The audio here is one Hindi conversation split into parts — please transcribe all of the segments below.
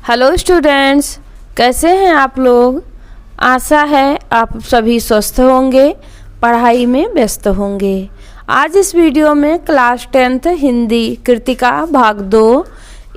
हेलो स्टूडेंट्स, कैसे हैं आप लोग। आशा है आप सभी स्वस्थ होंगे, पढ़ाई में व्यस्त होंगे। आज इस वीडियो में क्लास 10th हिंदी कृतिका भाग 2,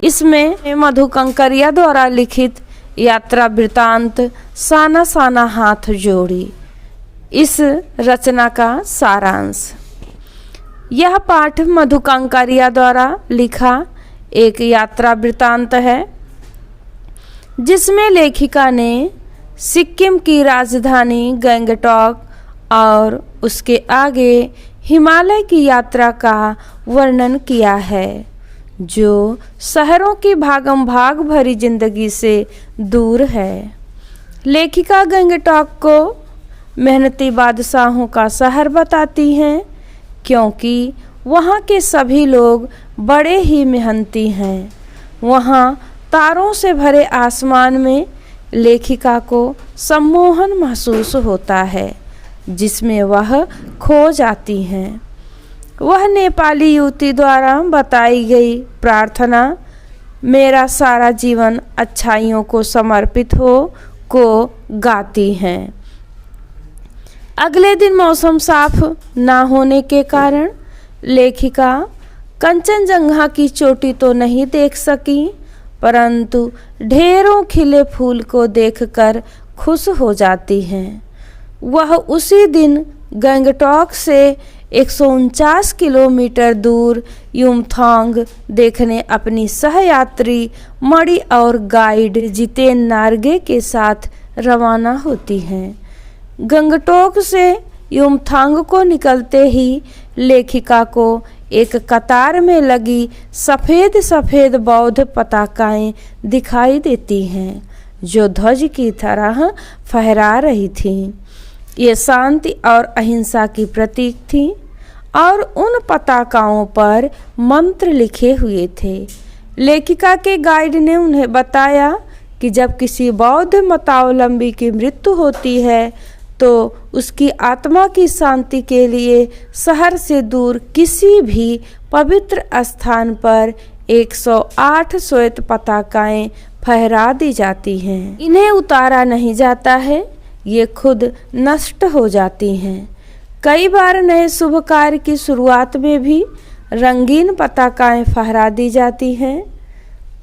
इसमें मधु कंकरिया द्वारा लिखित यात्रा वृतांत साना साना हाथ जोड़ी, इस रचना का सारांश। यह पाठ मधु कंकरिया द्वारा लिखा एक यात्रा वृतांत है, जिसमें लेखिका ने सिक्किम की राजधानी गंगटोक और उसके आगे हिमालय की यात्रा का वर्णन किया है, जो शहरों की भागम भाग भरी जिंदगी से दूर है। लेखिका गंगटोक को मेहनती बादशाहों का शहर बताती हैं, क्योंकि वहाँ के सभी लोग बड़े ही मेहनती हैं। वहाँ तारों से भरे आसमान में लेखिका को सम्मोहन महसूस होता है, जिसमें वह खो जाती हैं। वह नेपाली युवती द्वारा बताई गई प्रार्थना, मेरा सारा जीवन अच्छाइयों को समर्पित हो, को गाती हैं। अगले दिन मौसम साफ ना होने के कारण लेखिका कंचनजंगा की चोटी तो नहीं देख सकी, परंतु ढेरों खिले फूल को देखकर खुश हो जाती हैं। वह उसी दिन गंगटोक से 149 किलोमीटर दूर युमथांग देखने अपनी सहयात्री मणि और गाइड जितेन नार्गे के साथ रवाना होती हैं। गंगटोक से युमथांग को निकलते ही लेखिका को एक कतार में लगी सफ़ेद सफ़ेद बौद्ध पताकाएं दिखाई देती हैं, जो ध्वज की तरह फहरा रही थीं। ये शांति और अहिंसा की प्रतीक थीं और उन पताकाओं पर मंत्र लिखे हुए थे। लेखिका के गाइड ने उन्हें बताया कि जब किसी बौद्ध मतावलंबी की मृत्यु होती है तो उसकी आत्मा की शांति के लिए शहर से दूर किसी भी पवित्र स्थान पर 108 श्वेत पताकाएं फहरा दी जाती हैं। इन्हें उतारा नहीं जाता है, ये खुद नष्ट हो जाती हैं। कई बार नए शुभ कार्य की शुरुआत में भी रंगीन पताकाएं फहरा दी जाती हैं।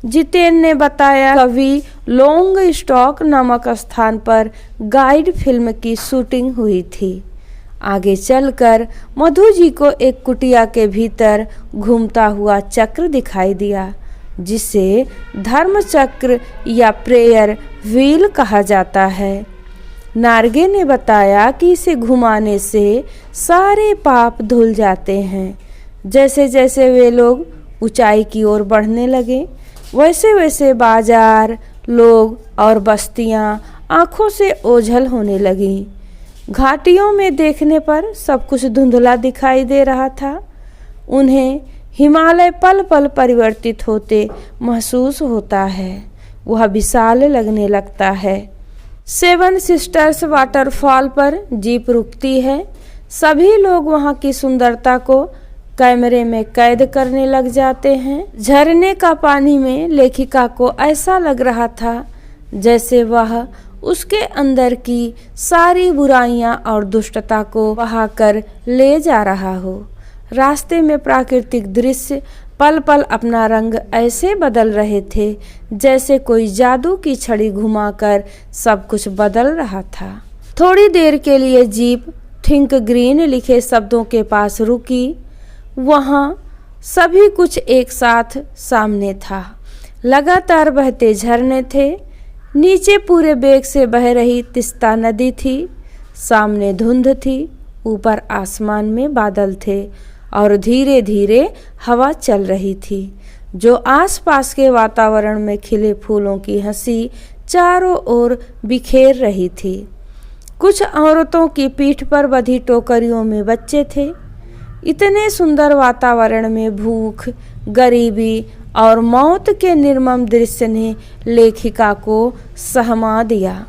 जितेन ने बताया, कभी लोंग स्टॉक नामक स्थान पर गाइड फिल्म की शूटिंग हुई थी। आगे चलकर मधु जी को एक कुटिया के भीतर घूमता हुआ चक्र दिखाई दिया, जिसे धर्म चक्र या प्रेयर व्हील कहा जाता है। नार्गे ने बताया कि इसे घुमाने से सारे पाप धुल जाते हैं। जैसे जैसे वे लोग ऊंचाई की ओर बढ़ने लगे, वैसे वैसे बाजार, लोग और बस्तियां आंखों से ओझल होने लगीं। घाटियों में देखने पर सब कुछ धुंधला दिखाई दे रहा था। उन्हें हिमालय पल पल परिवर्तित होते महसूस होता है। वह विशाल लगने लगता है। 7 सिस्टर्स वाटरफॉल पर जीप रुकती है। सभी लोग वहां की सुंदरता को कैमरे में कैद करने लग जाते हैं। झरने का पानी में लेखिका को ऐसा लग रहा था जैसे वह उसके अंदर की सारी बुराइयां और दुष्टता को बहाकर ले जा रहा हो। रास्ते में प्राकृतिक दृश्य पल पल अपना रंग ऐसे बदल रहे थे जैसे कोई जादू की छड़ी घुमाकर सब कुछ बदल रहा था। थोड़ी देर के लिए जीप थिंक ग्रीन लिखे शब्दों के पास रुकी। वहाँ सभी कुछ एक साथ सामने था। लगातार बहते झरने थे। नीचे पूरे बेग से बह रही तिस्ता नदी थी। सामने धुंध थी। ऊपर आसमान में बादल थे और धीरे धीरे हवा चल रही थी, जो आसपास के वातावरण में खिले फूलों की हंसी चारों ओर बिखेर रही थी। कुछ औरतों की पीठ पर बंधी टोकरियों में बच्चे थे। इतने सुंदर वातावरण में भूख, गरीबी और मौत के निर्मम दृश्य ने लेखिका को सहमा दिया।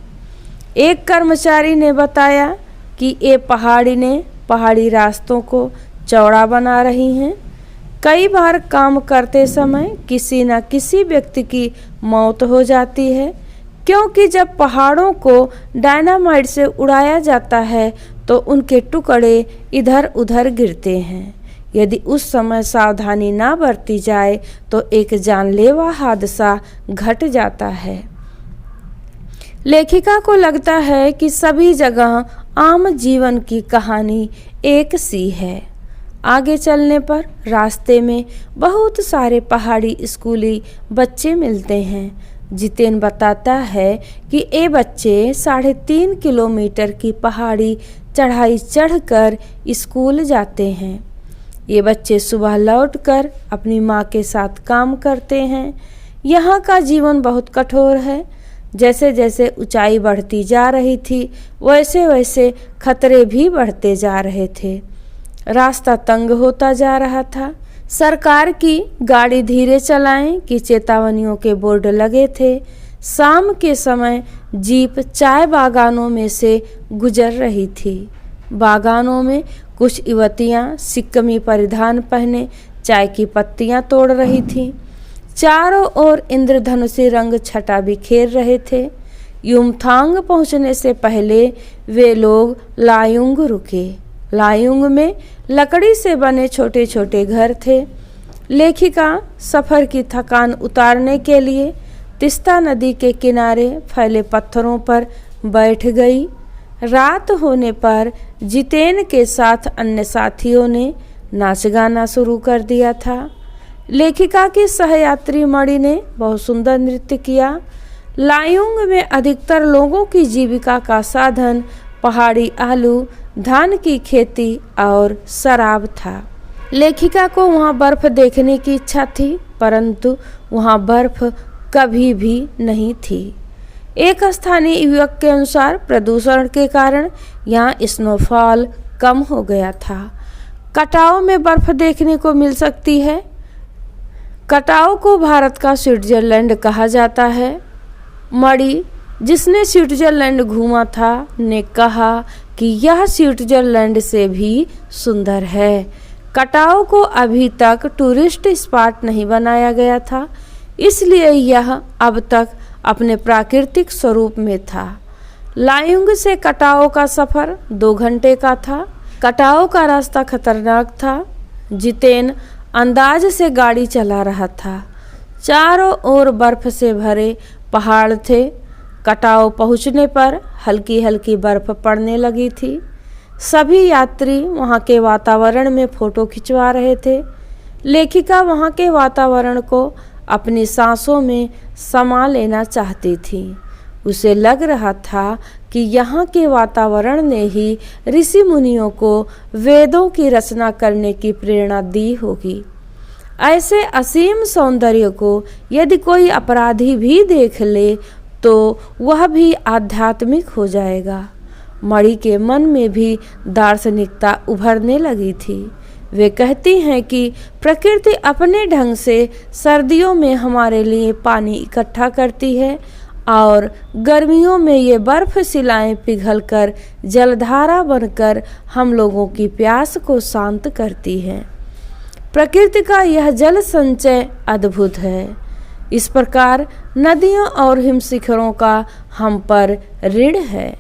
एक कर्मचारी ने बताया कि ये पहाड़ी रास्तों को चौड़ा बना रही हैं। कई बार काम करते समय किसी न किसी व्यक्ति की मौत हो जाती है, क्योंकि जब पहाड़ों को डायनामाइट से उड़ाया जाता है तो उनके टुकड़े इधर उधर गिरते हैं। यदि उस समय सावधानी ना बरती जाए तो एक जानलेवा हादसा घट जाता है। लेखिका को लगता है कि सभी जगह आम जीवन की कहानी एक सी है। आगे चलने पर रास्ते में बहुत सारे पहाड़ी स्कूली बच्चे मिलते हैं। जितेन बताता है कि ये बच्चे 3.5 किलोमीटर की पहाड़ी चढ़ाई चढ़कर स्कूल जाते हैं। ये बच्चे सुबह लौटकर अपनी माँ के साथ काम करते हैं। यहाँ का जीवन बहुत कठोर है। जैसे जैसे ऊंचाई बढ़ती जा रही थी वैसे वैसे खतरे भी बढ़ते जा रहे थे। रास्ता तंग होता जा रहा था। सरकार की गाड़ी धीरे चलाएं की चेतावनियों के बोर्ड लगे थे। शाम के समय जीप चाय बागानों में से गुजर रही थी। बागानों में कुछ युवतियां सिक्कमी परिधान पहने चाय की पत्तियां तोड़ रही थीं। चारों ओर इंद्रधनुषी रंग छटा बिखेर रहे थे। युमथांग पहुंचने से पहले वे लोग लायुंग रुके। लायुंग में लकड़ी से बने छोटे छोटे घर थे। लेखिका सफ़र की थकान उतारने के लिए तिस्ता नदी के किनारे फैले पत्थरों पर बैठ गई। रात होने पर जितेन के साथ अन्य साथियों ने नाच गाना शुरू कर दिया था। लेखिका की सहयात्री मणि ने बहुत सुंदर नृत्य किया। लायुंग में अधिकतर लोगों की जीविका का साधन पहाड़ी आलू, धान की खेती और शराब था। लेखिका को वहाँ बर्फ देखने की इच्छा थी, परंतु वहाँ बर्फ कभी भी नहीं थी। एक स्थानीय युवक के अनुसार प्रदूषण के कारण यहाँ स्नोफॉल कम हो गया था। कटाव में बर्फ देखने को मिल सकती है। कटाव को भारत का स्विट्जरलैंड कहा जाता है। मणि, जिसने स्विट्जरलैंड घूमा था, ने कहा कि यह स्विट्जरलैंड से भी सुंदर है। कटाव को अभी तक टूरिस्ट स्पॉट नहीं बनाया गया था, इसलिए यह अब तक अपने प्राकृतिक स्वरूप में था। लायुंग से कटाव का सफ़र 2 घंटे का था। कटाव का रास्ता खतरनाक था। जितेन अंदाज से गाड़ी चला रहा था। चारों ओर बर्फ से भरे पहाड़ थे। कटाव पहुंचने पर हल्की हल्की बर्फ पड़ने लगी थी। सभी यात्री वहां के वातावरण में फ़ोटो खिंचवा रहे थे। लेखिका वहां के वातावरण को अपनी सांसों में समा लेना चाहती थी। उसे लग रहा था कि यहाँ के वातावरण ने ही ऋषि मुनियों को वेदों की रचना करने की प्रेरणा दी होगी। ऐसे असीम सौंदर्य को यदि कोई अपराधी भी देख ले तो वह भी आध्यात्मिक हो जाएगा। मणि के मन में भी दार्शनिकता उभरने लगी थी। वे कहती हैं कि प्रकृति अपने ढंग से सर्दियों में हमारे लिए पानी इकट्ठा करती है और गर्मियों में ये बर्फ शिलाएं पिघलकर जलधारा बनकर हम लोगों की प्यास को शांत करती है। प्रकृति का यह जल संचय अद्भुत है। इस प्रकार नदियों और हिमशिखरों का हम पर ऋण है।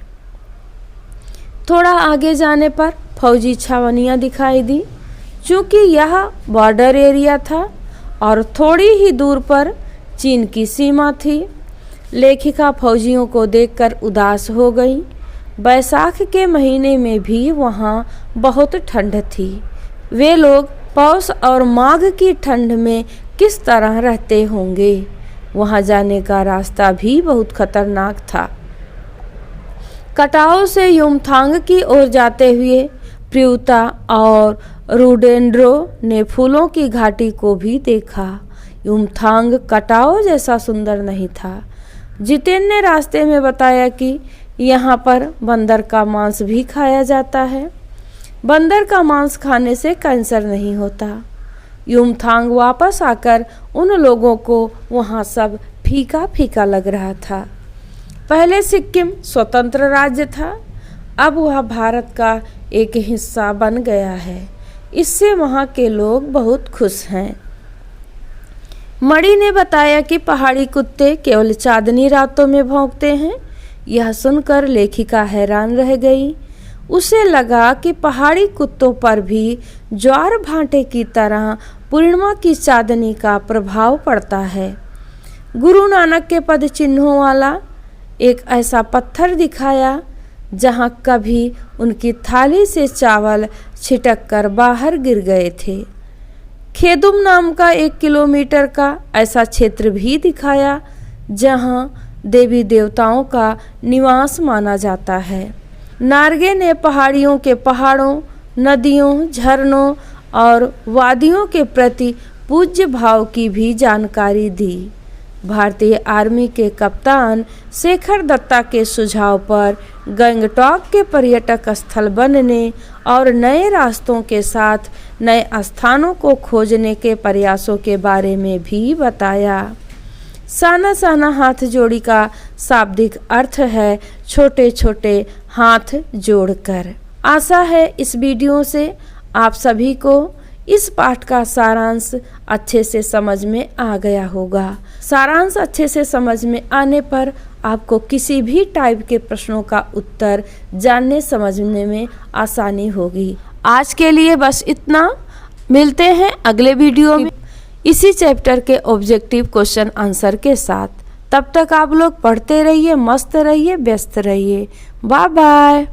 थोड़ा आगे जाने पर फौजी छावनियाँ दिखाई दी। चूँकि यह बॉर्डर एरिया था और थोड़ी ही दूर पर चीन की सीमा थी। लेखिका फौजियों को देखकर उदास हो गई। बैसाख के महीने में भी वहाँ बहुत ठंड थी। वे लोग पौष और माघ की ठंड में किस तरह रहते होंगे। वहाँ जाने का रास्ता भी बहुत खतरनाक था। कटाव से युमथांग की ओर जाते हुए प्रियुता और रुडेंड्रो ने फूलों की घाटी को भी देखा। युमथांग कटाव जैसा सुंदर नहीं था। जितेन ने रास्ते में बताया कि यहाँ पर बंदर का मांस भी खाया जाता है। बंदर का मांस खाने से कैंसर नहीं होता। युमथांग वापस आकर उन लोगों को वहाँ सब फीका फीका लग रहा था। पहले सिक्किम स्वतंत्र राज्य था, अब वह भारत का एक हिस्सा बन गया है। इससे वहाँ के लोग बहुत खुश हैं। मणि ने बताया कि पहाड़ी कुत्ते केवल चांदनी रातों में भौंकते हैं। यह सुनकर लेखिका हैरान रह गई। उसे लगा कि पहाड़ी कुत्तों पर भी ज्वार भाटे की तरह पूर्णिमा की चांदनी का प्रभाव पड़ता है। गुरु नानक के पद चिन्हों वाला एक ऐसा पत्थर दिखाया जहाँ कभी उनकी थाली से चावल छिटक कर बाहर गिर गए थे। खेदुम नाम का 1 किलोमीटर का ऐसा क्षेत्र भी दिखाया जहाँ देवी देवताओं का निवास माना जाता है। नार्गे ने पहाड़ियों के पहाड़ों, नदियों, झरनों और वादियों के प्रति पूज्य भाव की भी जानकारी दी। भारतीय आर्मी के कप्तान शेखर दत्ता के सुझाव पर गंगटॉक के पर्यटक स्थल बनने और नए रास्तों के साथ नए स्थानों को खोजने के प्रयासों के बारे में भी बताया। साना साना हाथ जोड़ी का शाब्दिक अर्थ है छोटे छोटे हाथ जोड़कर। आशा है इस वीडियो से आप सभी को इस पाठ का सारांश अच्छे से समझ में आ गया होगा। सारांश अच्छे से समझ में आने पर आपको किसी भी टाइप के प्रश्नों का उत्तर जानने समझने में आसानी होगी। आज के लिए बस इतना। मिलते हैं अगले वीडियो में इसी चैप्टर के ऑब्जेक्टिव क्वेश्चन आंसर के साथ। तब तक आप लोग पढ़ते रहिए, मस्त रहिए, व्यस्त रहिए। Bye bye.